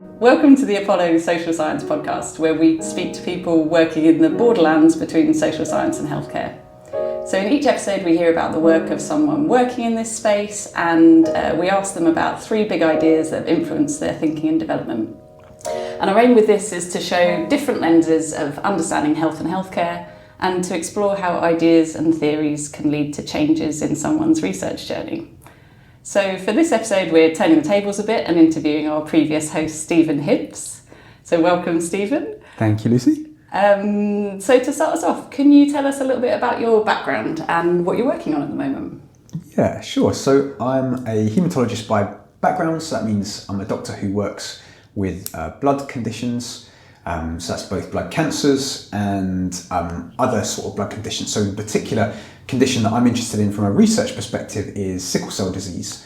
Welcome to the Apollo Social Science podcast, where we speak to people working in the borderlands between social science and healthcare. So in each episode we hear about the work of someone working in this space, and we ask them about 3 big ideas that have influenced their thinking and development. And our aim with this is to show different lenses of understanding health and healthcare, and to explore how ideas and theories can lead to changes in someone's research journey. So for this episode, we're turning the tables a bit and interviewing our previous host, Stephen Hibbs. So welcome, Stephen. Thank you, Lucy. So to start us off, can you tell us a little bit about your background and what you're working on at the moment? Yeah, sure. So I'm a haematologist by background, so that means I'm a doctor who works with blood conditions. So that's both blood cancers and other sort of blood conditions. So in particular, condition that I'm interested in from a research perspective is sickle cell disease.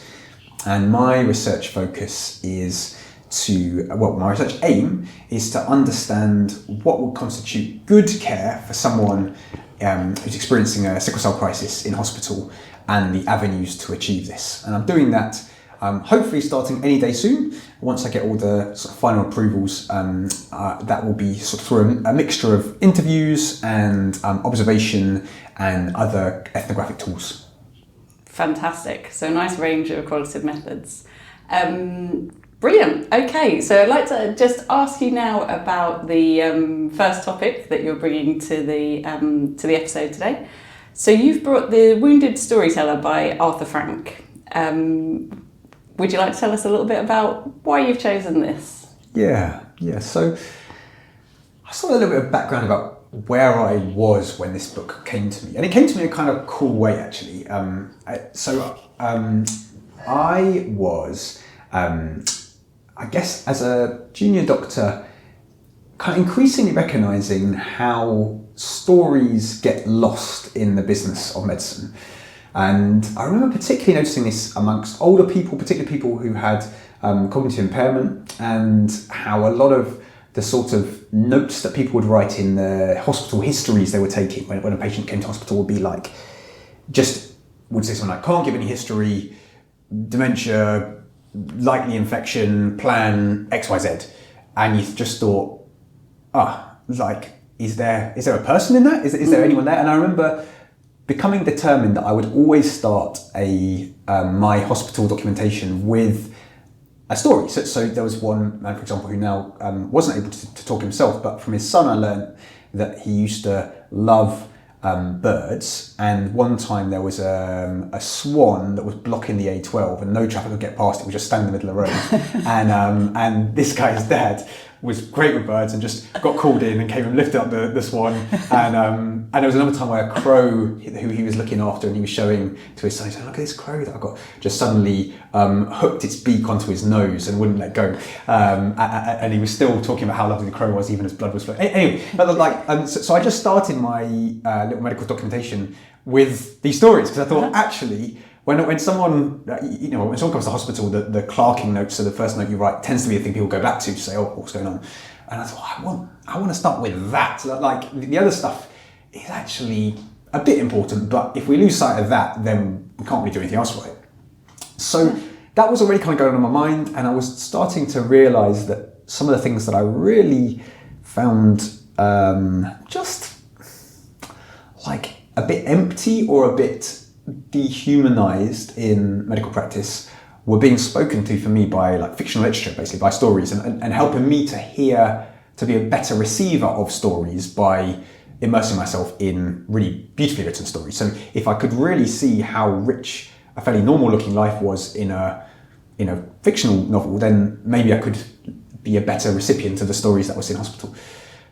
And my research focus is my research aim is to understand what would constitute good care for someone who's experiencing a sickle cell crisis in hospital and the avenues to achieve this. And I'm doing that hopefully starting any day soon. Once I get all the sort of final approvals, that will be sort of through a mixture of interviews and observation and other ethnographic tools. Fantastic. So a nice range of qualitative methods. Brilliant. Okay, so I'd like to just ask you now about the first topic that you're bringing to the episode today. So you've brought The Wounded Storyteller by Arthur Frank. Would you like to tell us a little bit about why you've chosen this? Yeah. So I saw a little bit of background about where I was when this book came to me, and it came to me in a kind of cool way, actually. I was, I guess, as a junior doctor, kind of increasingly recognising how stories get lost in the business of medicine. And I remember particularly noticing this amongst older people, particularly people who had cognitive impairment, and how a lot of the sort of notes that people would write in the hospital histories they were taking when a patient came to hospital would be like, would say something like, can't give any history, dementia, likely infection, plan XYZ. And you just thought, is there a person in that? Is there anyone there? And I remember becoming determined that I would always start my hospital documentation with a story. So there was one man, for example, who now wasn't able to talk himself, but from his son I learned that he used to love birds, and one time there was a swan that was blocking the A12 and no traffic could get past it. It was just standing in the middle of the road. and this guy's dad was great with birds and just got called in and came and lifted up the swan. And there was another time where a crow who he was looking after, and he was showing to his son, he said, look at this crow that I've got, just suddenly hooked its beak onto his nose and wouldn't let go. And he was still talking about how lovely the crow was, even as blood was flowing. Anyway, so I just started my little medical documentation with these stories, because I thought, actually, when someone comes to hospital, the clerking notes, so the first note you write, tends to be the thing people go back to say, oh, what's going on? And I thought, I want to start with that. So that, the other stuff is actually a bit important, but if we lose sight of that, then we can't really do anything else right. So that was already kind of going on in my mind, and I was starting to realise that some of the things that I really found just like a bit empty or a bit dehumanized in medical practice were being spoken to for me by fictional literature, basically by stories, and helping me to be a better receiver of stories by immersing myself in really beautifully written stories. So if I could really see how rich a fairly normal looking life was in a fictional novel, then maybe I could be a better recipient of the stories that was in hospital.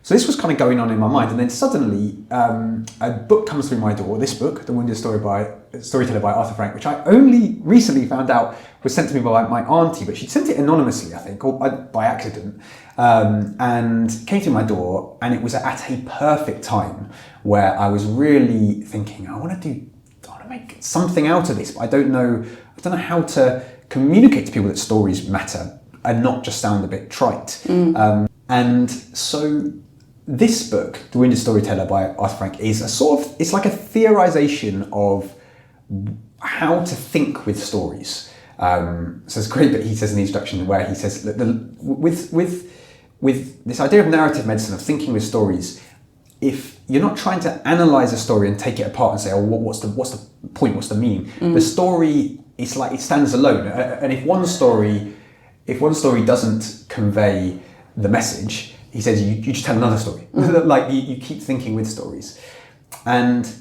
So this was kind of going on in my mind, and then suddenly a book comes through my door, this book, The Wounded Storyteller by Arthur Frank, which I only recently found out was sent to me by my auntie, but she'd sent it anonymously, I think, or by accident, and came through my door, and it was at a perfect time where I was really thinking, I want to make something out of this, but I don't know how to communicate to people that stories matter and not just sound a bit trite. And so this book, The Wounded Storyteller by Arthur Frank, is it's like a theorization of how to think with stories. So it's great that he says in the introduction where he says that with this idea of narrative medicine, of thinking with stories, if you're not trying to analyze a story and take it apart and say, oh, what's the point, what's the meaning? The story, it's like it stands alone. And if one story doesn't convey the message, he says you just tell another story. Like you keep thinking with stories. And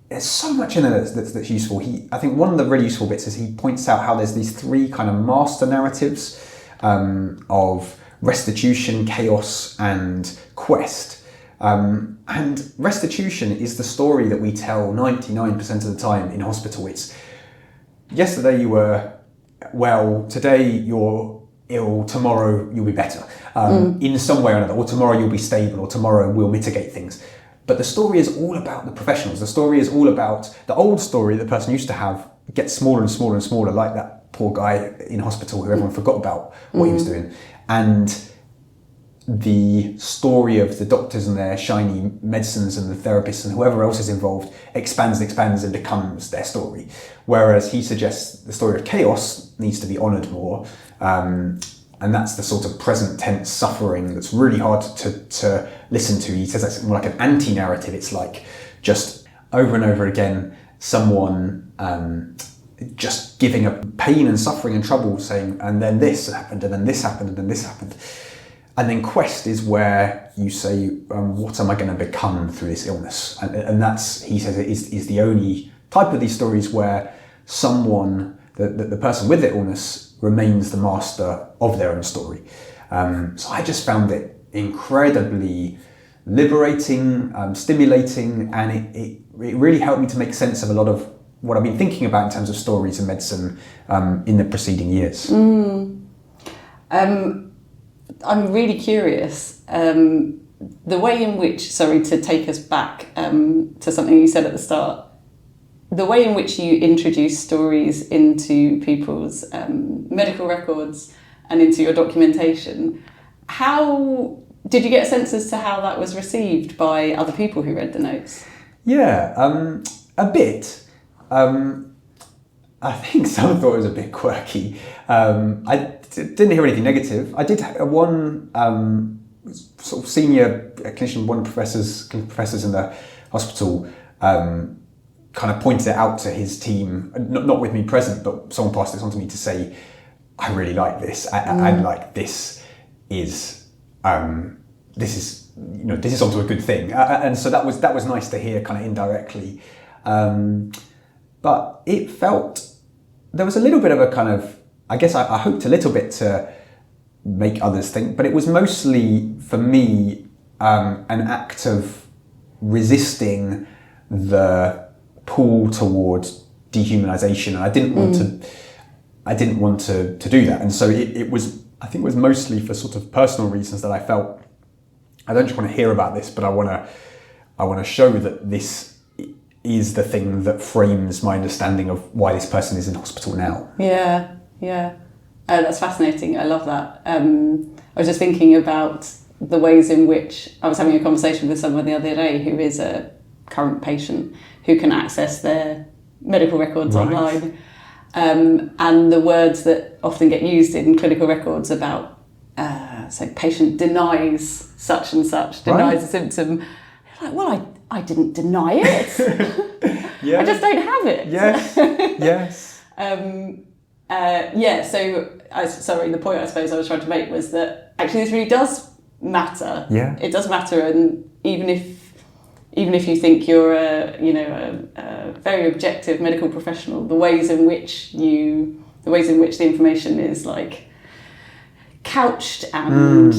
there's so much in there that's useful. I think one of the really useful bits is he points out how there's these three kind of master narratives of restitution, chaos, and quest. And restitution is the story that we tell 99% of the time in hospital. It's yesterday you were well, today you're ill, tomorrow you'll be better in some way or another, or tomorrow you'll be stable, or tomorrow we'll mitigate things. But the story is all about the professionals. The story is all about the old story the person used to have gets smaller and smaller and smaller, like that poor guy in hospital who everyone forgot about what he was doing. And the story of the doctors and their shiny medicines and the therapists and whoever else is involved expands and expands and becomes their story. Whereas he suggests the story of chaos needs to be honoured more. And that's the sort of present tense suffering that's really hard to listen to. He says that's more like an anti-narrative. It's like just over and over again, someone just giving up pain and suffering and trouble, saying, and then this happened, and then this happened, and then this happened. And then quest is where you say, what am I going to become through this illness? And that's, he says, is the only type of these stories where someone, the person with the illness, remains the master of their own story. So I just found it incredibly liberating, stimulating, and it really helped me to make sense of a lot of what I've been thinking about in terms of stories and medicine in the preceding years. I'm really curious, the way in which, to take us back to something you said at the start, the way in which you introduce stories into people's medical records and into your documentation, how did you get a sense as to how that was received by other people who read the notes? Yeah, a bit. I think some thought it was a bit quirky. I didn't hear anything negative. I did one sort of senior clinician, one of the professors in the hospital, kind of pointed it out to his team, not with me present, but someone passed this on to me to say, I really like this, and like this is onto a good thing, and so that was nice to hear, kind of indirectly. But it felt, there was a little bit of a kind of, I guess I hoped a little bit to make others think, but it was mostly, for me, an act of resisting the pull towards dehumanization, and I didn't want to do that. And so it was, I think it was mostly for sort of personal reasons that I felt, I don't just want to hear about this, but I want to show that this is the thing that frames my understanding of why this person is in hospital now. Yeah. That's fascinating. I love that. I was just thinking about the ways in which I was having a conversation with someone the other day who is a current patient who can access their medical records online. And the words that often get used in clinical records about, patient denies such and such, denies a symptom. Like, well, I didn't deny it. Yeah. I just don't have it. Yes. So the point I suppose I was trying to make was that actually this really does matter. Yeah. It does matter, and even if you think you're a very objective medical professional, the ways in which the information is like couched and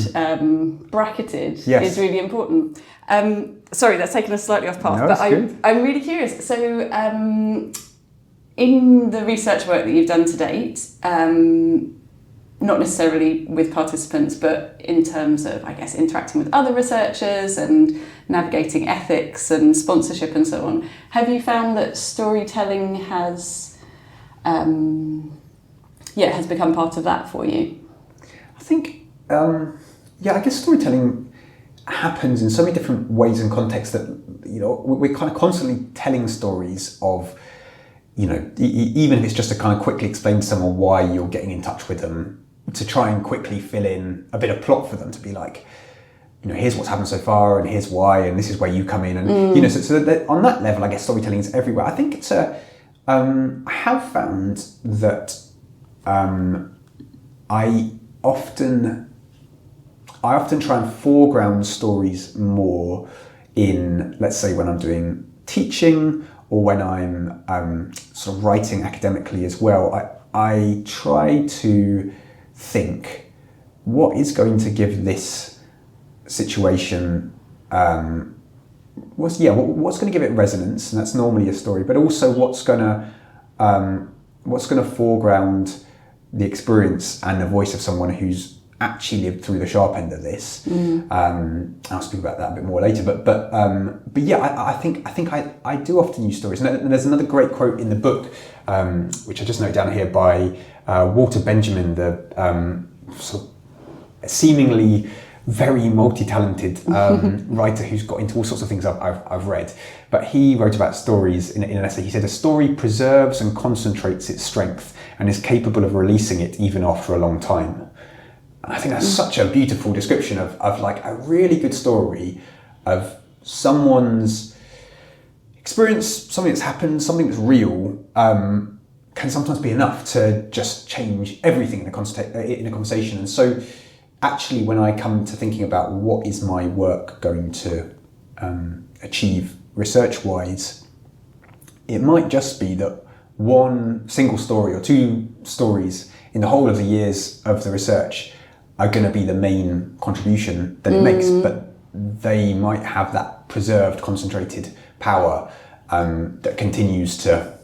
bracketed is really important. Sorry, that's taken us slightly off path, but I'm really curious. So, in the research work that you've done to date, not necessarily with participants, but in terms of, I guess, interacting with other researchers and navigating ethics and sponsorship and so on, have you found that storytelling has become part of that for you? I think, I guess storytelling happens in so many different ways and contexts that, we're kind of constantly telling stories of, even if it's just to kind of quickly explain to someone why you're getting in touch with them, to try and quickly fill in a bit of plot for them, to be like, here's what's happened so far, and here's why, and this is where you come in, and so that on that level, I guess storytelling is everywhere. I think it's I have found that I often try and foreground stories more in, let's say, when I'm doing teaching or when I'm sort of writing academically as well. I try to think, what is going to give this situation what's going to give it resonance, and that's normally a story, but also what's going to foreground the experience and the voice of someone who's actually lived through the sharp end of this. I'll speak about that a bit more later, but yeah, I think I do often use stories, and there's another great quote in the book, which I just note down here, by Walter Benjamin, the sort of seemingly very multi-talented writer who's got into all sorts of things I've read. But he wrote about stories in an essay. He said, "A story preserves and concentrates its strength and is capable of releasing it even after a long time." And I think that's such a beautiful description of like a really good story of someone's experience, something that's happened, something that's real, can sometimes be enough to just change everything in a conversation. And so actually, when I come to thinking about what is my work going to achieve research-wise, it might just be that one single story or two stories in the whole of the years of the research are going to be the main contribution that it makes, but they might have that preserved, concentrated power that continues to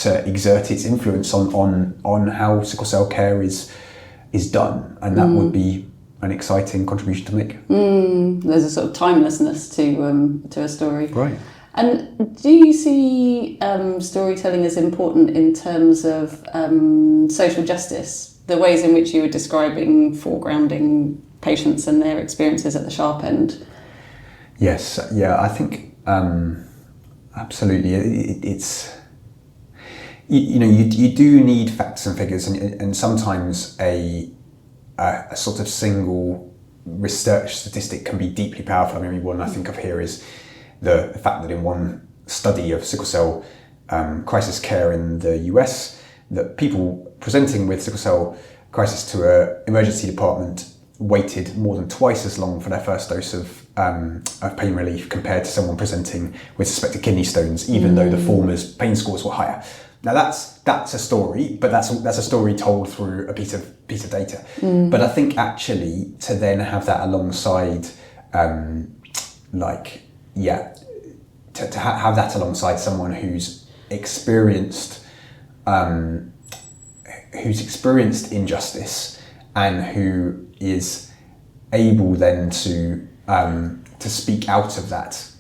exert its influence on how sickle cell care is done, and that would be an exciting contribution to make. There's a sort of timelessness to a story. Right. And do you see storytelling as important in terms of social justice? The ways in which you were describing foregrounding patients and their experiences at the sharp end? Yes, yeah, I think absolutely. It's you do need facts and figures, and sometimes a sort of single research statistic can be deeply powerful. I mean, one I think of here is the fact that in one study of sickle cell crisis care in the US, that people presenting with sickle cell crisis to an emergency department waited more than twice as long for their first dose of pain relief compared to someone presenting with suspected kidney stones, even though the former's pain scores were higher. Now that's a story, but that's a story told through a piece of data. But I think actually to then have that alongside, to have that alongside someone who's experienced injustice and who is able then to speak out of that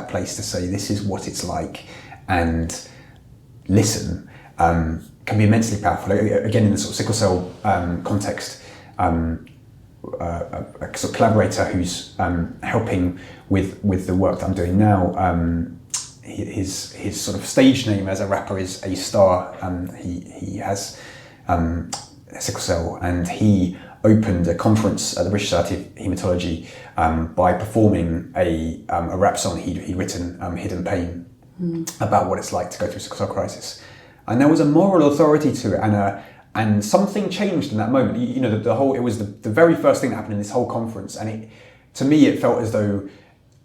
place to say, this is what it's like, and listen, can be immensely powerful. Again, in the sort of sickle cell context, a sort of collaborator who's helping with the work that I'm doing now, his sort of stage name as a rapper is A Star. He has sickle cell, and he opened a conference at the British Society of Haematology by performing a rap song he'd written, Hidden Pain, about what it's like to go through sickle cell crisis. And there was a moral authority to it, and something changed in that moment. It was the very first thing that happened in this whole conference, and to me it felt as though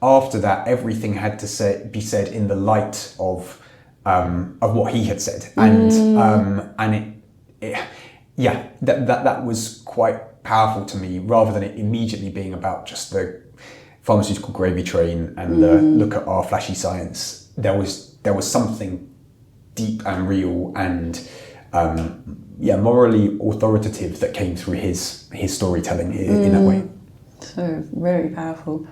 after that everything had to be said in the light of what he had said, that was quite powerful to me, rather than it immediately being about just the pharmaceutical gravy train and the look at our flashy science. There was something deep and real and morally authoritative that came through his storytelling in that way. So very powerful.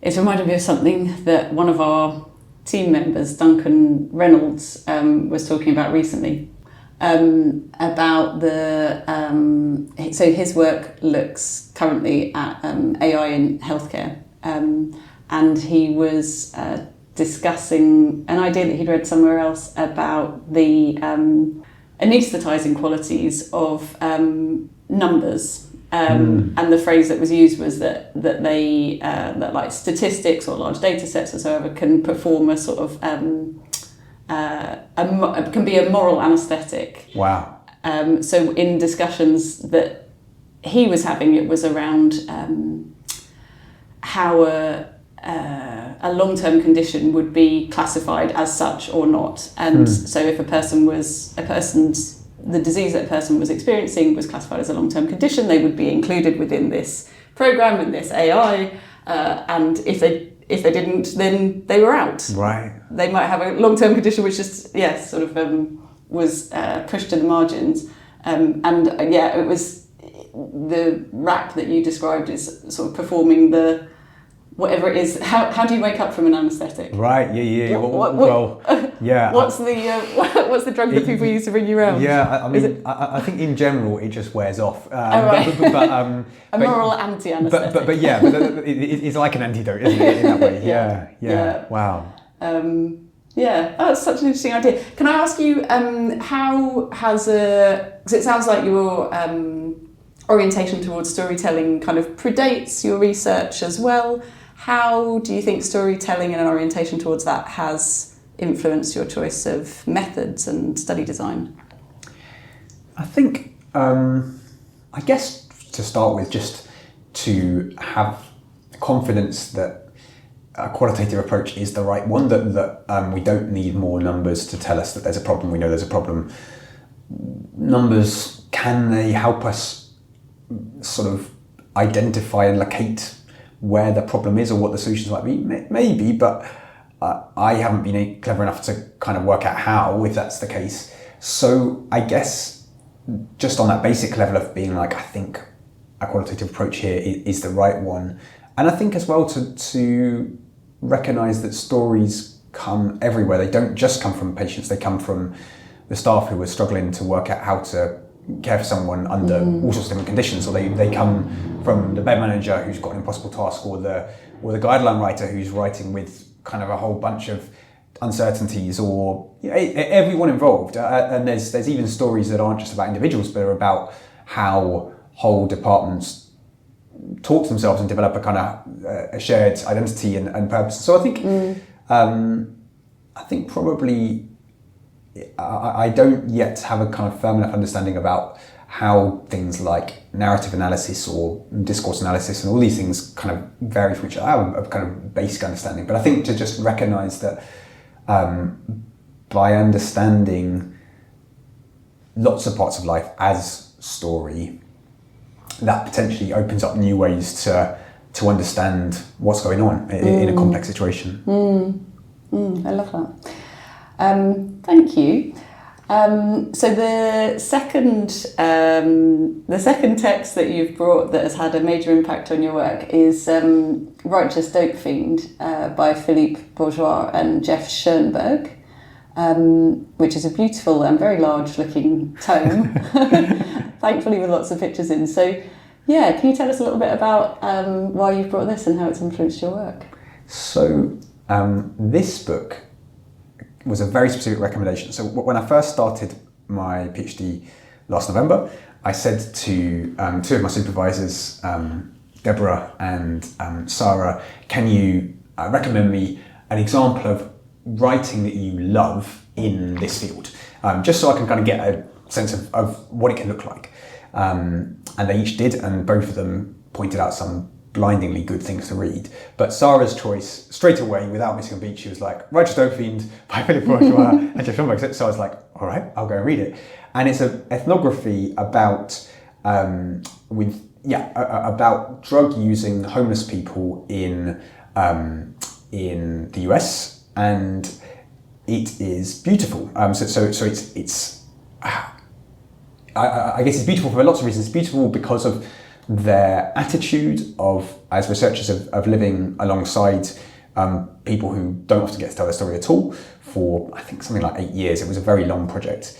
It's reminded me of something that one of our team members, Duncan Reynolds, was talking about recently. About so his work looks currently at AI in healthcare, and he was discussing an idea that he'd read somewhere else about the anaesthetising qualities of numbers. And the phrase that was used was that like statistics or large data sets or so ever can perform a sort of can be a moral anaesthetic. Wow. So in discussions that he was having, it was around how a long-term condition would be classified as such or not. And so if the disease that a person was experiencing was classified as a long-term condition, they would be included within this program, in this AI, and if they didn't, then they were out. Right. They might have a long-term condition which just, was pushed to the margins. It was the RAP that you described is sort of performing the whatever it is. How do you wake up from an anaesthetic? Right. Yeah. Yeah. What's the drug that people use to bring you around? Yeah. I think in general it just wears off. Right. A moral anti-anaesthetic. But it's like an antidote, isn't it? In that way. Yeah. Wow. That's such an interesting idea. Can I ask you, how has because it sounds like your orientation towards storytelling kind of predates your research as well. How do you think storytelling and an orientation towards that has influenced your choice of methods and study design? I think, I guess to start with, just to have confidence that a qualitative approach is the right one, that we don't need more numbers to tell us that there's a problem. We know there's a problem. Numbers, can they help us sort of identify and locate where the problem is or what the solutions might be? Maybe, but I haven't been clever enough to kind of work out how, if that's the case. So I guess just on that basic level of being like, I think a qualitative approach here is the right one. And I think as well to recognise that stories come everywhere. They don't just come from patients, they come from the staff who are struggling to work out how to care for someone under all sorts of different conditions, or they come from the bed manager who's got an impossible task, or the guideline writer who's writing with kind of a whole bunch of uncertainties, or everyone involved. And there's even stories that aren't just about individuals, but are about how whole departments talk to themselves and develop a kind of a shared identity and purpose. So I think probably I don't yet have a kind of firm enough understanding about how things like narrative analysis or discourse analysis and all these things kind of vary from each other. I have a kind of basic understanding, but I think to just recognise that by understanding lots of parts of life as story, that potentially opens up new ways to understand what's going on in a complex situation. I love that. Thank you. So the second text that you've brought that has had a major impact on your work is Righteous Dopefiend by Philippe Bourgois and Jeff Schonberg, which is a beautiful and very large-looking tome, thankfully with lots of pictures in. So, can you tell us a little bit about why you've brought this and how it's influenced your work? So, this book was a very specific recommendation. So when I first started my PhD last November, I said to two of my supervisors, Deborah and Sarah, can you recommend me an example of writing that you love in this field? Just so I can kind of get a sense of what it can look like. And they each did, and both of them pointed out some blindingly good things to read. But Sarah's choice, straight away, without missing a beat, she was like, Righteous Dopefiend by Philippe Bourgois and Jeff Schonberg. So I was like, all right, I'll go and read it. And it's an ethnography about about drug-using homeless people in the US, and it is beautiful. So it's I guess it's beautiful for lots of reasons. It's beautiful because of their attitude as researchers of living alongside people who don't often get to tell their story at all for, I think, something like 8 years. It was a very long project.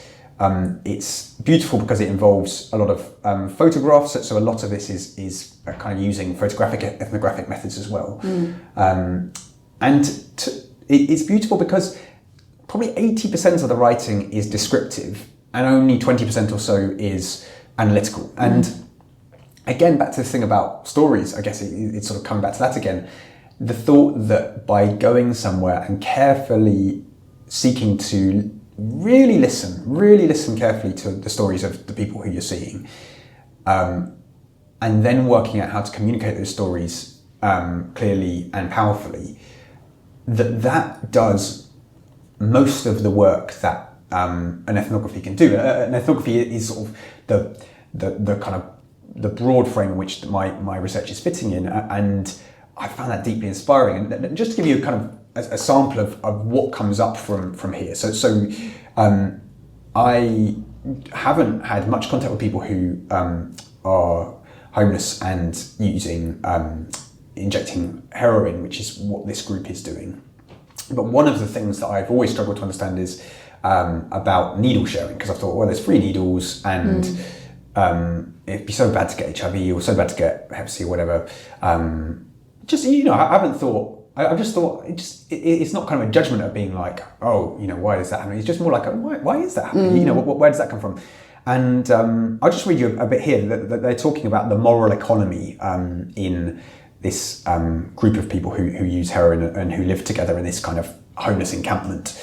It's beautiful because it involves a lot of photographs, so a lot of this is kind of using photographic ethnographic methods as well. And it's beautiful because probably 80% of the writing is descriptive and only 20% or so is analytical. And again, back to this thing about stories, I guess it's sort of coming back to that again. The thought that by going somewhere and carefully seeking to really listen carefully to the stories of the people who you're seeing, and then working out how to communicate those stories clearly and powerfully, that does most of the work that an ethnography can do. An ethnography is sort of the kind of the broad frame in which my research is fitting in, and I found that deeply inspiring. And just to give you kind of a sample of what comes up from here. So I haven't had much contact with people who are homeless and using injecting heroin, which is what this group is doing. But one of the things that I've always struggled to understand is about needle sharing, because I thought, well, there's free needles and it'd be so bad to get HIV or so bad to get Hep C or whatever. I just thought it's not kind of a judgment of being like, oh, why does that happen? It's just more like, why is that happening? Where does that come from? And I'll just read you a bit here that they're talking about the moral economy in this group of people who use heroin and who live together in this kind of homeless encampment.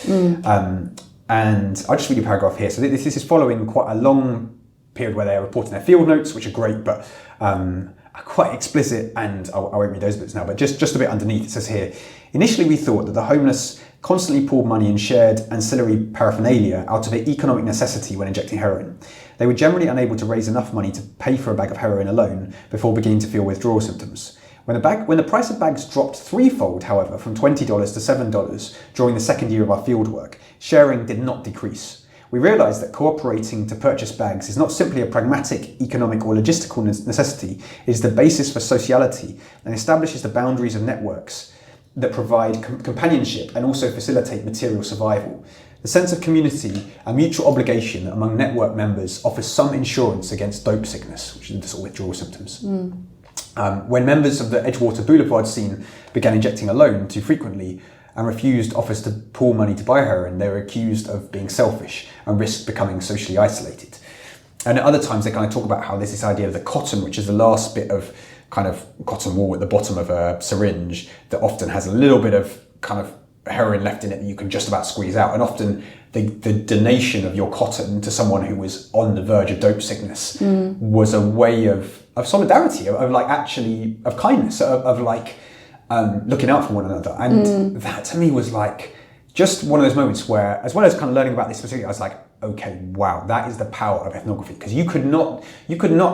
And I'll just read you a paragraph here. So this is following quite a long period where they're reporting their field notes, which are great, but are quite explicit, and I won't read those bits now, but just a bit underneath it says here, initially we thought that the homeless constantly pooled money and shared ancillary paraphernalia out of economic necessity when injecting heroin. They were generally unable to raise enough money to pay for a bag of heroin alone before beginning to feel withdrawal symptoms. When the price of bags dropped threefold, however, from $20 to $7 during the second year of our fieldwork, sharing did not decrease. We realised that cooperating to purchase bags is not simply a pragmatic, economic or logistical necessity, it is the basis for sociality and establishes the boundaries of networks that provide companionship and also facilitate material survival. The sense of community and mutual obligation among network members offers some insurance against dope sickness, which is the sort of withdrawal symptoms. When members of the Edgewater Boulevard scene began injecting alone too frequently and refused offers to pool money to buy heroin, they were accused of being selfish and risked becoming socially isolated. And at other times they kind of talk about how there's this idea of the cotton, which is the last bit of kind of cotton wool at the bottom of a syringe that often has a little bit of kind of heroin left in it that you can just about squeeze out. And often the donation of your cotton to someone who was on the verge of dope sickness was a way of solidarity, of kindness, of looking out for one another. And that to me was like just one of those moments where, as well as kind of learning about this specifically, I was like, okay, wow, that is the power of ethnography. Because you could not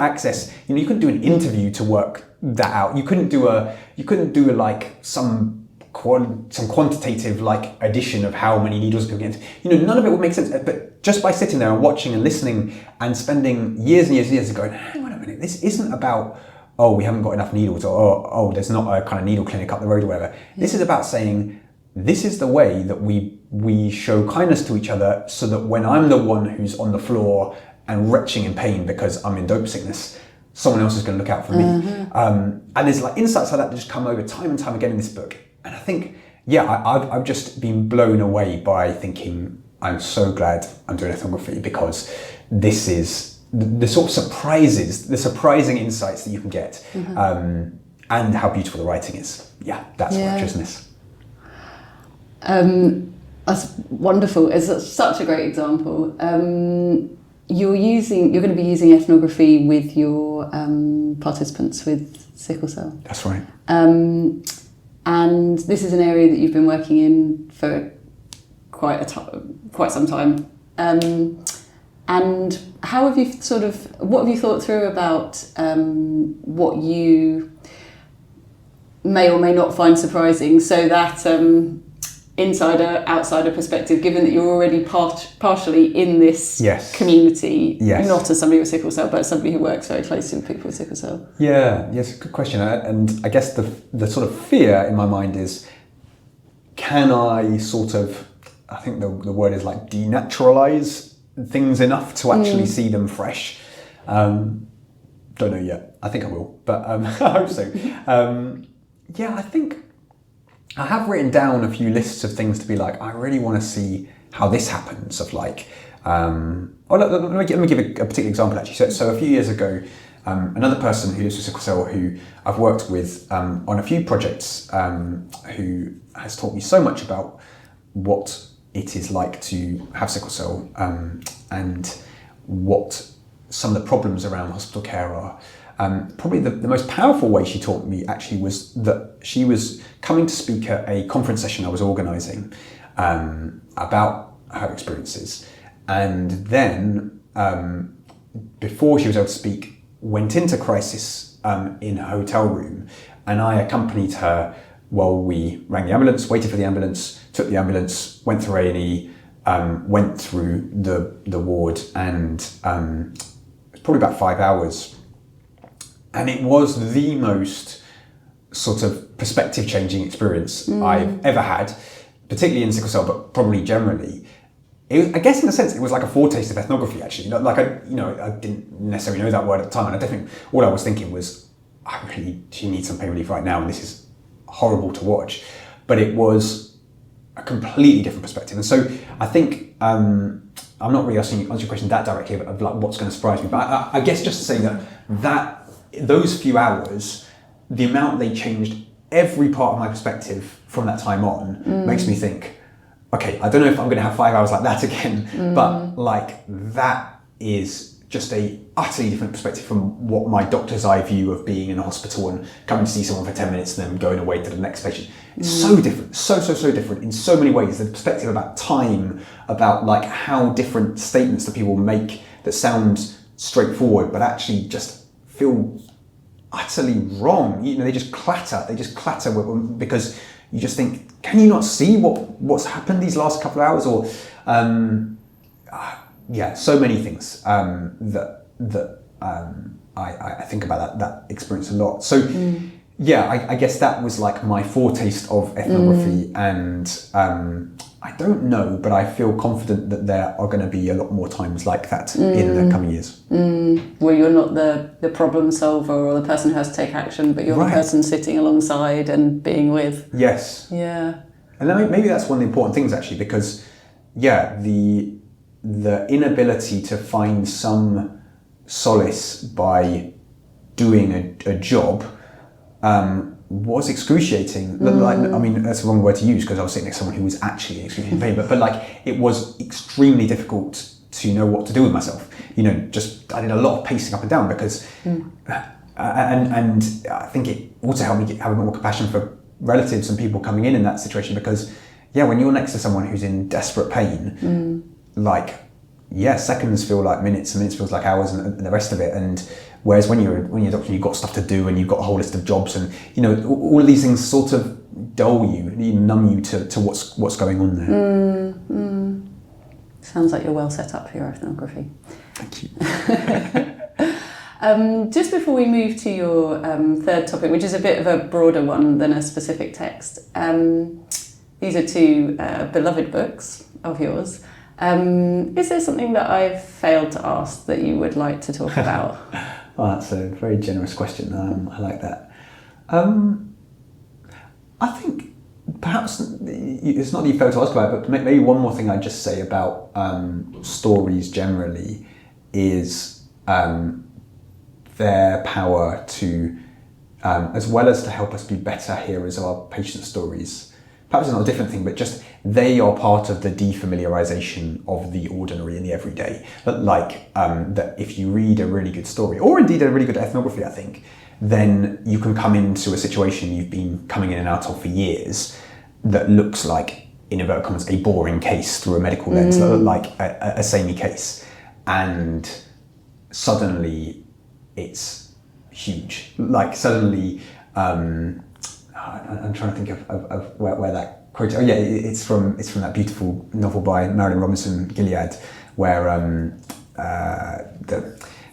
access, you couldn't do an interview to work that out. You couldn't do some quantitative addition of how many needles could get into. None of it would make sense. But just by sitting there and watching and listening and spending years and years and years going, hang on a minute, this isn't about, oh, we haven't got enough needles, or oh, there's not a kind of needle clinic up the road or whatever. This is about saying, this is the way that we show kindness to each other, so that when I'm the one who's on the floor and retching in pain because I'm in dope sickness, someone else is going to look out for me. And there's insights like that just come over time and time again in this book. And I think, I've just been blown away by thinking, I'm so glad I'm doing ethnography, because this is the sort of surprises, the surprising insights that you can get, and how beautiful the writing is. Yeah, that's what I've chosen this. That's wonderful. It's such a great example. You're going to be using ethnography with your participants with sickle cell. That's right. And this is an area that you've been working in for quite some time. And how have you what have you thought through about what you may or may not find surprising, so that insider, outsider perspective, given that you're already partially in this community, not as somebody with sickle cell, but as somebody who works very closely with people with sickle cell? Yes, good question. And I guess the sort of fear in my mind is, can I I think the word is denaturalize things enough to actually see them fresh? Don't know yet. I think I will, but I hope so. I think I have written down a few lists of things to be like, I really want to see how this happens. Of like, let me give a particular example actually. So a few years ago, another person who lives with sickle cell, who I've worked with on a few projects, who has taught me so much about what it is like to have sickle cell, and what some of the problems around hospital care are. Probably the most powerful way she taught me actually was that she was coming to speak at a conference session I was organising about her experiences, and then before she was able to speak, went into crisis in a hotel room, and I accompanied her while we rang the ambulance, waited for the ambulance, took the ambulance, went through A&E, went through the ward, and it was probably about 5 hours. And it was the most sort of perspective changing experience I've ever had, particularly in sickle cell, but probably generally. I guess in a sense, it was like a foretaste of ethnography actually. Like I didn't necessarily know that word at the time, and I definitely, all I was thinking was, she needs some pain relief right now, and this is horrible to watch. But it was a completely different perspective. And so I think, I'm not really answering your question that directly of like what's going to surprise me, but I guess just to say that those few hours, the amount they changed every part of my perspective from that time on makes me think, okay, I don't know if I'm going to have 5 hours like that again, but like that is just a utterly different perspective from what my doctor's eye view of being in a hospital and coming to see someone for 10 minutes and then going away to the next patient. It's so different, so different in so many ways. The perspective about time, about like how different statements that people make that sound straightforward but actually just feel utterly wrong. They just clatter because you just think, can you not see what's happened these last couple of hours? Or so many things that I think about that experience a lot. So I guess that was like my foretaste of ethnography, and I don't know, but I feel confident that there are going to be a lot more times like that in the coming years. Where you're not the problem solver or the person who has to take action, but you're the person sitting alongside and being with. Yes. Yeah. And then maybe that's one of the important things actually, because the inability to find some solace by doing a job was excruciating. Like, I mean, that's the wrong word to use because I was sitting next to someone who was actually extremely in pain, but like it was extremely difficult to know what to do with myself. Just I did a lot of pacing up and down because, and I think it also helped me have a bit more compassion for relatives and people coming in that situation, because when you're next to someone who's in desperate pain, seconds feel like minutes and minutes feels like hours and the rest of it. And whereas when you're a doctor, you've got stuff to do and you've got a whole list of jobs, and all of these things sort of dull you, numb you to what's going on there. Sounds like you're well set up for your ethnography. Thank you. Just before we move to your third topic, which is a bit of a broader one than a specific text, these are two beloved books of yours. Is there something that I've failed to ask that you would like to talk about? Oh, that's a very generous question. I like that. I think perhaps it's not that you failed to ask about it, but maybe one more thing I'd just say about stories generally is their power to, as well as to help us be better hearers of our patient stories. Perhaps it's not a different thing, but just they are part of the defamiliarization of the ordinary and the everyday. But that if you read a really good story, or indeed a really good ethnography, I think, then you can come into a situation you've been coming in and out of for years that looks like, in inverted commas, a boring case through a medical lens, like a samey case. And suddenly it's huge. Like suddenly, I'm trying to think of where that quote. Oh yeah, it's from that beautiful novel by Marilyn Robinson Gilead, where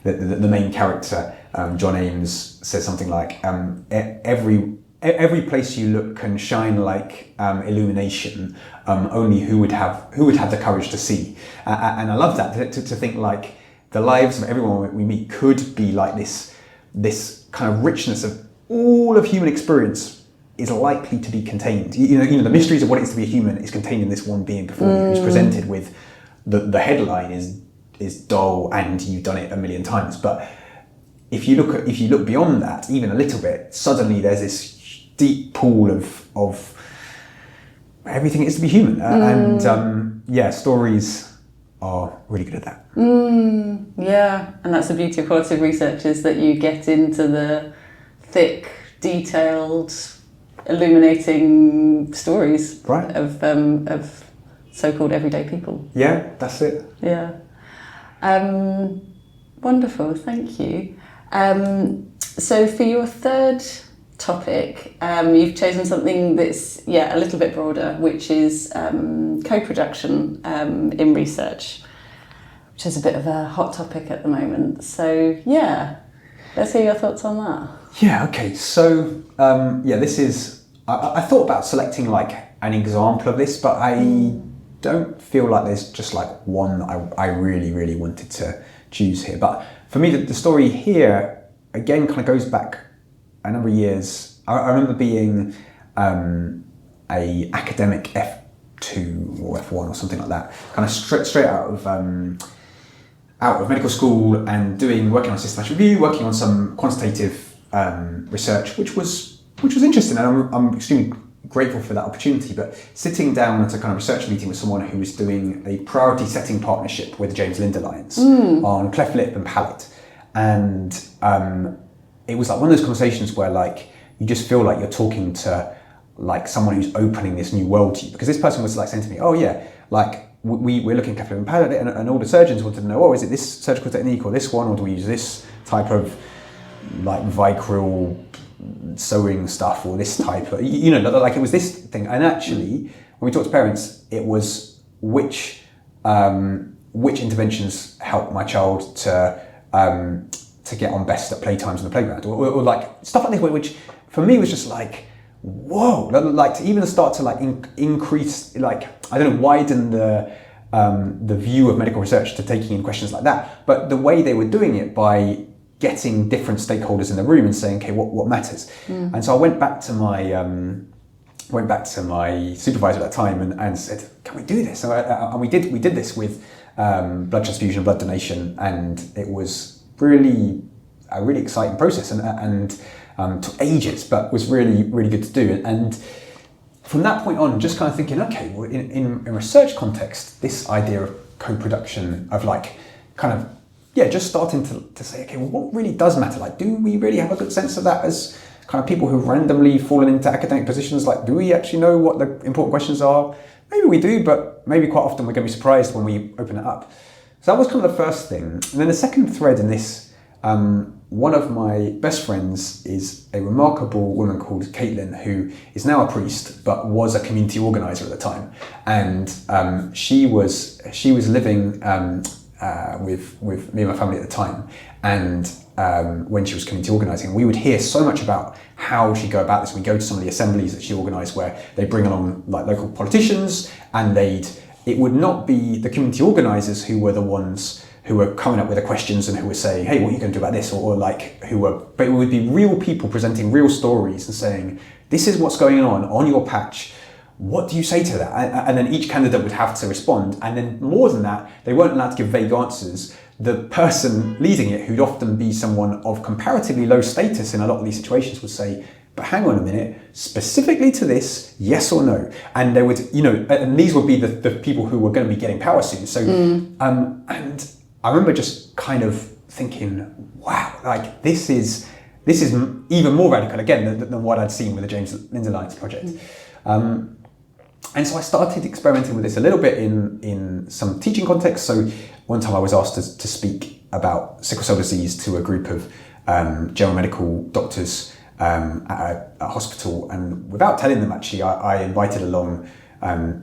the main character John Ames says something like, every place you look can shine like illumination. Only who would have the courage to see. And I love that to think like the lives of everyone we meet could be like this kind of richness of all of human experience is likely to be contained. You know, the mysteries of what it is to be a human is contained in this one being before you, who's presented with the headline is dull and you've done it a million times. But if you look beyond that, even a little bit, suddenly there's this deep pool of everything it is to be human. And stories are really good at that. Yeah, and that's the beauty of qualitative research, is that you get into the thick, detailed, illuminating stories of so-called everyday people. Yeah, that's it. Yeah. Wonderful, thank you. So for your third topic, you've chosen something that's a little bit broader, which is co-production in research, which is a bit of a hot topic at the moment. So let's hear your thoughts on that. Yeah, okay. So this is, I thought about selecting like an example of this, but I don't feel like there's just like one I really, really wanted to choose here. But for me, the story here, again, kind of goes back a number of years. I remember being a academic F2 or F1 or something like that, kind of straight out of medical school and working on systematic review, working on some quantitative research, which was interesting, and I'm extremely grateful for that opportunity. But sitting down at a kind of research meeting with someone who was doing a priority setting partnership with the James Lind Alliance on cleft lip and palate, and it was like one of those conversations where like you just feel like you're talking to like someone who's opening this new world to you, because this person was like saying to me, we're looking at cleft lip and palate, and all the surgeons wanted to know, is it this surgical technique or this one, or do we use this type of like vicryl sewing stuff or this type of, like it was this thing. And actually when we talked to parents, it was which interventions help my child to get on best at playtimes in the playground, or like stuff like this, which for me was just like, whoa, like to even start to like increase, like, I don't know, widen the view of medical research to taking in questions like that. But the way they were doing it by getting different stakeholders in the room and saying, okay, what matters? And so I went back to my supervisor at that time and said, can we do this? And we did this with blood transfusion, blood donation, and it was really a really exciting process and took ages, but was really, really good to do. And from that point on, just kind of thinking, okay, well, in research context, this idea of co-production, of like kind of just starting to say, okay, well, what really does matter? Like, do we really have a good sense of that as kind of people who've randomly fallen into academic positions? Like, do we actually know what the important questions are? Maybe we do, but maybe quite often we're going to be surprised when we open it up. So that was kind of the first thing. And then the second thread in this, one of my best friends is a remarkable woman called Caitlin, who is now a priest, but was a community organizer at the time. And she was living with me and my family at the time, and when she was community organising, we would hear so much about how she'd go about this. We'd go to some of the assemblies that she organised where they bring along like local politicians, and it would not be the community organisers who were the ones who were coming up with the questions and who were saying, hey, what are you going to do about this? But it would be real people presenting real stories and saying, this is what's going on your patch. What do you say to that? And then each candidate would have to respond. And then more than that, they weren't allowed to give vague answers. The person leading it, who'd often be someone of comparatively low status in a lot of these situations, would say, but hang on a minute, specifically to this, yes or no? And they would, and these would be the people who were going to be getting power soon. So, and I remember just kind of thinking, wow, like this is even more radical again than what I'd seen with the James Lind Alliance project. And so I started experimenting with this a little bit in some teaching contexts. So one time I was asked to speak about sickle cell disease to a group of general medical doctors at a hospital. And without telling them, actually, I invited along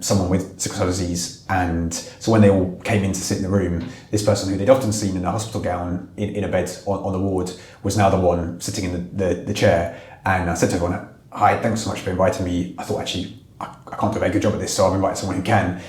someone with sickle cell disease. And so when they all came in to sit in the room, this person who they'd often seen in a hospital gown in a bed on the ward was now the one sitting in the chair. And I said to everyone, hi, thanks so much for inviting me. I thought, actually, I can't do a very good job at this, so I've invited someone who can.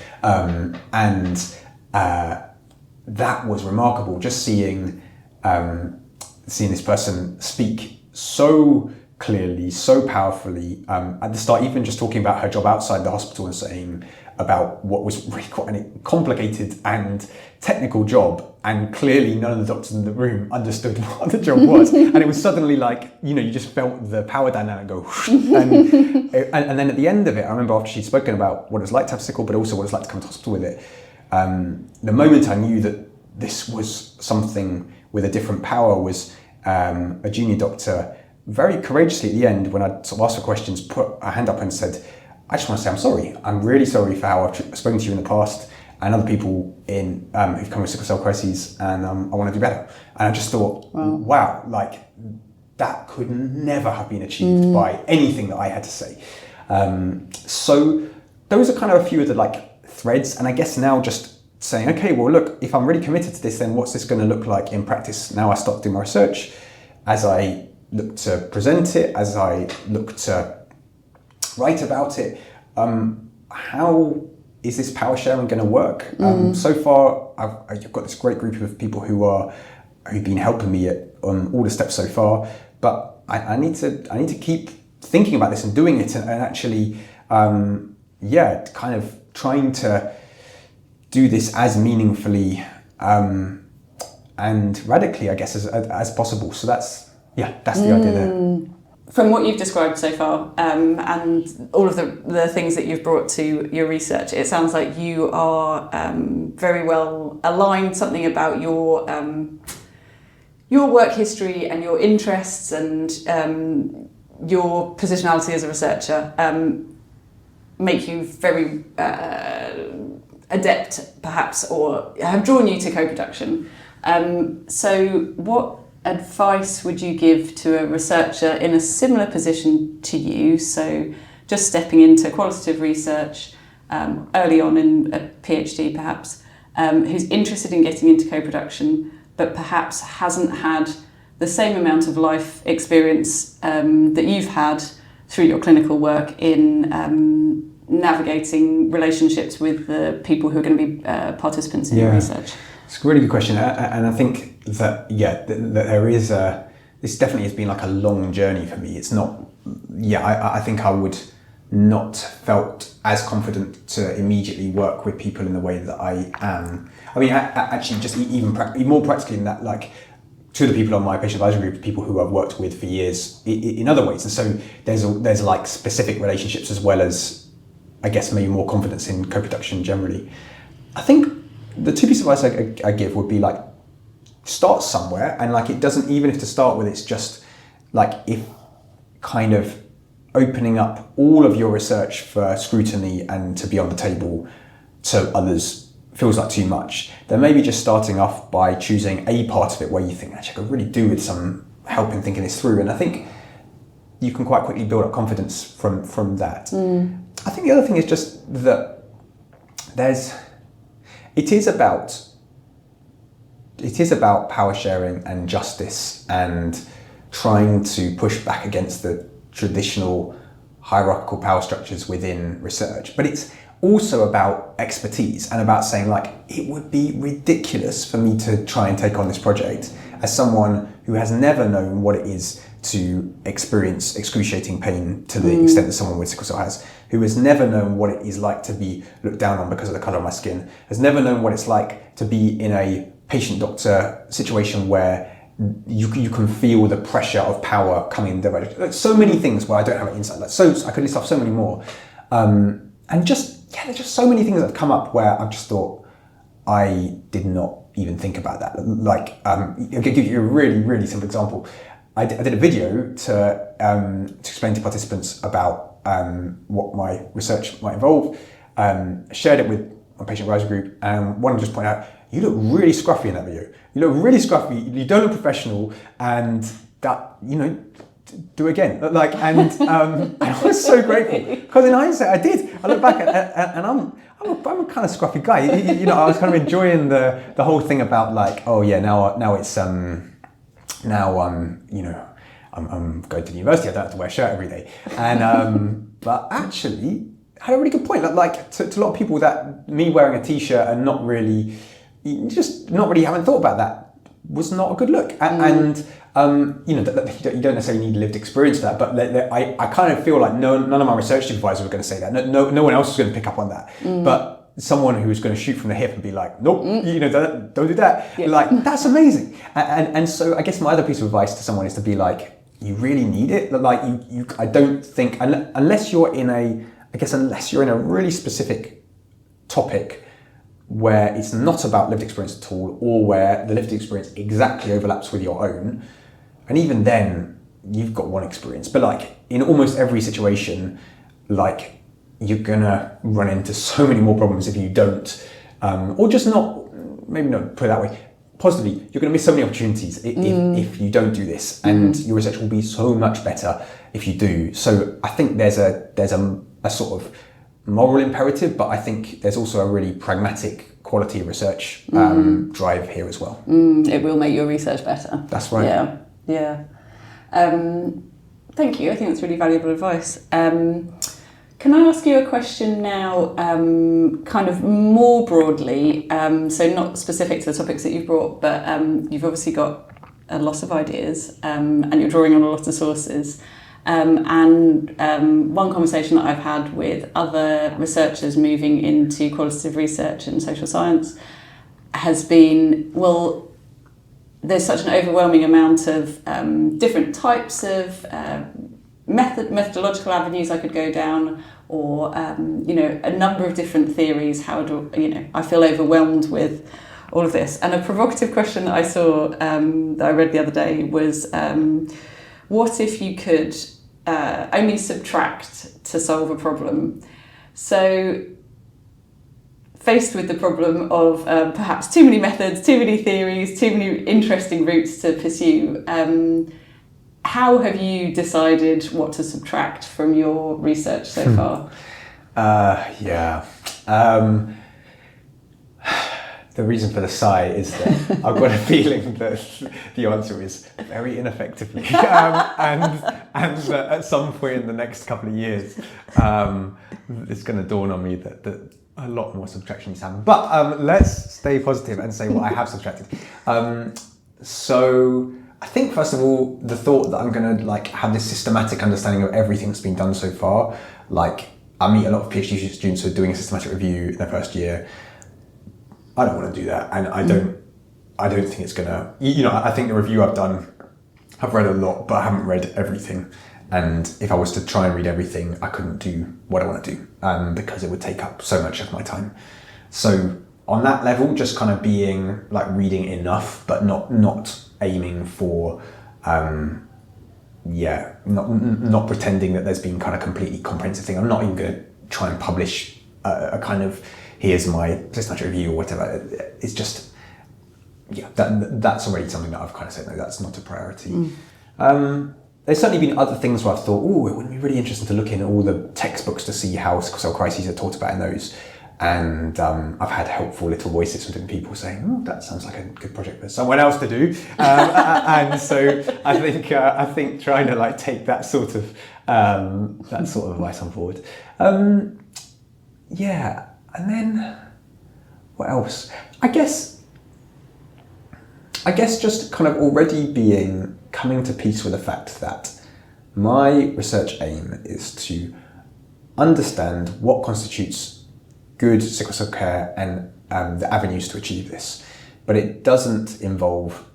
That was remarkable, just seeing this person speak so clearly, so powerfully, at the start, even just talking about her job outside the hospital and saying about what was really quite a complicated and technical job, and clearly none of the doctors in the room understood what the job was, and it was suddenly like, you just felt the power dynamic go whoosh, and then at the end of it, I remember after she'd spoken about what it was like to have sickle, but also what it's like to come to hospital with it, the moment I knew that this was something with a different power was a junior doctor very courageously at the end, when I sort of asked for questions, put a hand up and said, I just want to say I'm sorry. I'm really sorry for how I've spoken to you in the past and other people who've come with sickle cell crises, and I want to do better. And I just thought, wow, like that could never have been achieved by anything that I had to say. So those are kind of a few of the like threads, and I guess now just saying, okay, well look, if I'm really committed to this, then what's this going to look like in practice? Now I start doing my research, as I look to present it, as I look to write about it, how is this power sharing going to work? So far, I've got this great group of people who've been helping me on all the steps so far, but I need to keep thinking about this and doing it, and actually, kind of trying to do this as meaningfully and radically, I guess, as possible. So that's the idea there. From what you've described so far, and all of the things that you've brought to your research, it sounds like you are very well aligned. Something about your work history and your interests and your positionality as a researcher make you very adept, perhaps, or have drawn you to co-production. So what advice would you give to a researcher in a similar position to you, so just stepping into qualitative research early on in a PhD perhaps, who's interested in getting into co-production but perhaps hasn't had the same amount of life experience that you've had through your clinical work in navigating relationships with the people who are going to be participants in your research? It's a really good question, and I think that that there is this definitely has been like a long journey for me. It's not, I think I would not felt as confident to immediately work with people in the way that I am. I mean, actually, just even more practically than that, like two of the people on my patient advisory group, people who I've worked with for years in other ways, and so there's like specific relationships as well as, I guess, maybe more confidence in co-production generally. I think the two pieces of advice I give would be like, start somewhere, and like it doesn't, even if to start with it's just like, if kind of opening up all of your research for scrutiny and to be on the table to others feels like too much, then maybe just starting off by choosing a part of it where you think, actually I could really do with some help in thinking this through, and I think you can quite quickly build up confidence from that. I think the other thing is just that it is about power sharing and justice and trying to push back against the traditional hierarchical power structures within research. But it's also about expertise and about saying, like, it would be ridiculous for me to try and take on this project as someone who has never known what it is to experience excruciating pain to the extent that someone with sickle cell has, who has never known what it is like to be looked down on because of the colour of my skin, has never known what it's like to be in a patient-doctor situation where you can feel the pressure of power coming in directly. Like, so many things where I don't have an insight. Like, so I could list off so many more. And just, there's just so many things that have come up where I've just thought, I did not even think about that. Like, I'll give you a really, really simple example. I did a video to explain to participants about what my research might involve. Shared it with my patient advisory group, and one just pointed out, you look really scruffy in that video. You look really scruffy, you don't look professional, and that, do again. Like, and I was so grateful, because in hindsight I did. I look back and I'm a kind of scruffy guy. I was kind of enjoying the whole thing about, like, oh yeah, now it's now I'm going to the university, I don't have to wear a shirt every day. And but actually had a really good point. Like to a lot of people, that me wearing a t-shirt and not really haven't thought about that was not a good look. And you don't necessarily need lived experience for that, but I kind of feel like none of my research supervisors were going to say that. No one else was going to pick up on that. But someone who was going to shoot from the hip and be like, nope, don't do that. Yeah. Like, that's amazing. And so I guess my other piece of advice to someone is to be like, you really need it. Like I don't think, unless you're in a really specific topic where it's not about lived experience at all, or where the lived experience exactly overlaps with your own, and even then you've got one experience. But like in almost every situation, like you're gonna run into so many more problems if you don't, or just maybe not put it that way. Positively, you're going to miss so many opportunities if you don't do this, and your research will be so much better if you do. So I think there's a sort of moral imperative, but I think there's also a really pragmatic quality of research drive here as well. It will make your research better. That's right. Yeah. Thank you. I think that's really valuable advice. Can I ask you a question now, kind of more broadly, so not specific to the topics that you've brought, but you've obviously got a lot of ideas and you're drawing on a lot of sources. And one conversation that I've had with other researchers moving into qualitative research and social science has been, well, there's such an overwhelming amount of different types of methodological avenues I could go down, or a number of different theories. I feel overwhelmed with all of this. And a provocative question that I saw that I read the other day was, what if you could only subtract to solve a problem? So faced with the problem of perhaps too many methods, too many theories, too many interesting routes to pursue, how have you decided what to subtract from your research so far? The reason for the sigh is that I've got a feeling that the answer is very ineffectively, and that at some point in the next couple of years, it's going to dawn on me that a lot more subtraction needs to happen. But let's stay positive and say what I have subtracted. So I think, first of all, the thought that I'm going to have this systematic understanding of everything that's been done so far. Like, I meet a lot of PhD students who are doing a systematic review in their first year. I don't want to do that, and I don't think it's going to. I think the review I've done, I've read a lot, but I haven't read everything. And if I was to try and read everything, I couldn't do what I want to do because it would take up so much of my time. So on that level, just kind of being reading enough, but not aiming for, not pretending that there's been kind of completely comprehensive thing. I'm not even going to try and publish a kind of, here's my systematic review or whatever. It's just, that's already something that I've kind of said, no, that's not a priority. There's certainly been other things where I've thought, it wouldn't be really interesting to look in at all the textbooks to see how sickle cell crises are taught about in those. And I've had helpful little voices from different people saying, that sounds like a good project for someone else to do. And so I think trying to take that sort of advice on board. And then what else? I guess just kind of already coming to peace with the fact that my research aim is to understand what constitutes good sickle cell care and the avenues to achieve this. But it doesn't involve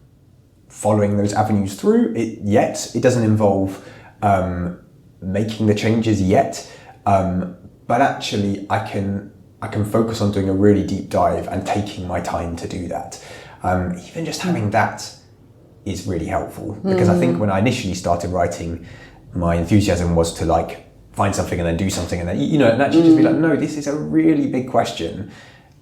following those avenues through yet. It doesn't involve making the changes yet. But actually I can focus on doing a really deep dive and taking my time to do that. Even just having that is really helpful, because I think when I initially started writing, my enthusiasm was to find something and then do something and then, and actually just be no, this is a really big question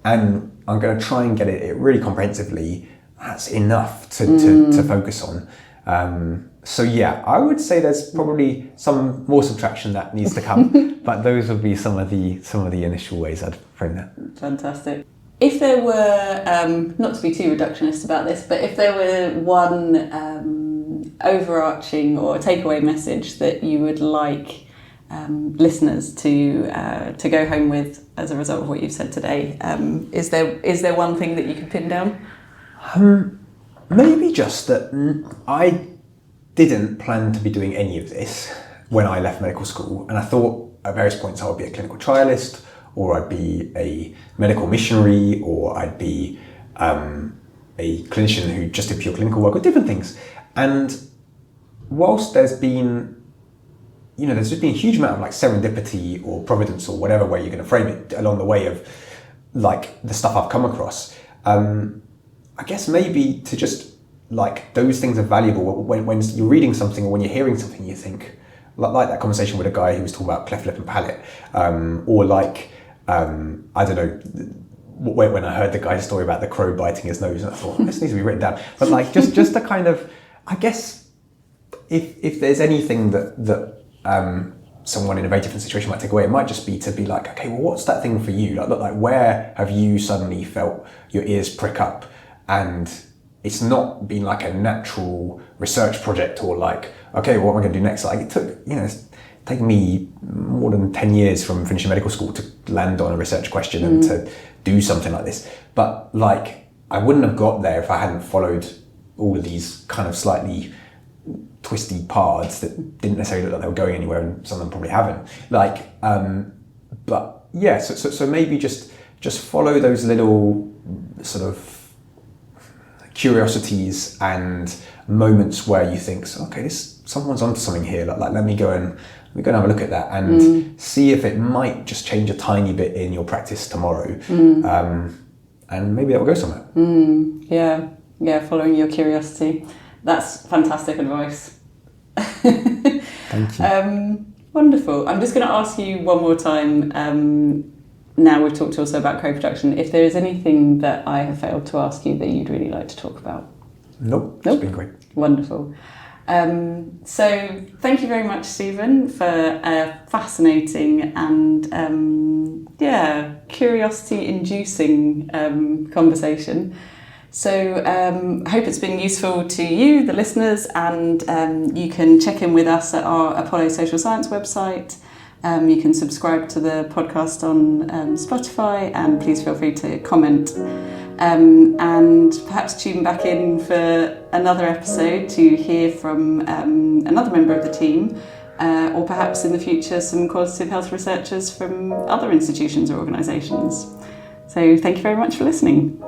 and I'm going to try and get it really comprehensively. That's enough to focus on. I would say there's probably some more subtraction that needs to come, but those would be some of the initial ways I'd frame that. Fantastic. If there were, not to be too reductionist about this, but if there were one overarching or takeaway message that you would like listeners to go home with as a result of what you've said today, is there one thing that you could pin down? Maybe just that I didn't plan to be doing any of this when I left medical school, and I thought at various points I would be a clinical trialist, or I'd be a medical missionary, or I'd be a clinician who just did pure clinical work, or different things. And whilst there's been just been a huge amount of like serendipity or providence or whatever way you're going to frame it along the way of like the stuff I've come across, I guess maybe to just like those things are valuable when you're reading something or when you're hearing something, you think like that conversation with a guy who was talking about cleft lip and palate, or like I don't know, when I heard the guy's story about the crow biting his nose, and I thought this needs to be written down. But like just the kind of, I guess if there's anything that someone in a very different situation might take away, it might just be to be like, okay, well, what's that thing for you? Like where have you suddenly felt your ears prick up? And it's not been like a natural research project or like, okay, what am I going to do next? Like it took, it's taken me more than 10 years from finishing medical school to land on a research question and to do something like this. But like, I wouldn't have got there if I hadn't followed all of these kind of slightly twisty paths that didn't necessarily look like they were going anywhere, and some of them probably haven't. Like, but yeah, so maybe just follow those little sort of curiosities and moments where you think, okay, someone's onto something here. Like let me go and have a look at that and see if it might just change a tiny bit in your practice tomorrow, and maybe that will go somewhere. Yeah, following your curiosity. That's fantastic advice. Thank you. Wonderful. I'm just going to ask you one more time, now we've talked also about co-production, if there is anything that I have failed to ask you that you'd really like to talk about. Nope. It's been great. Wonderful. So thank you very much, Stephen, for a fascinating and curiosity-inducing conversation. So I hope it's been useful to you, the listeners, and you can check in with us at our Apollo Social Science website. You can subscribe to the podcast on Spotify, and please feel free to comment. And perhaps tune back in for another episode to hear from another member of the team, or perhaps in the future some qualitative health researchers from other institutions or organisations. So thank you very much for listening.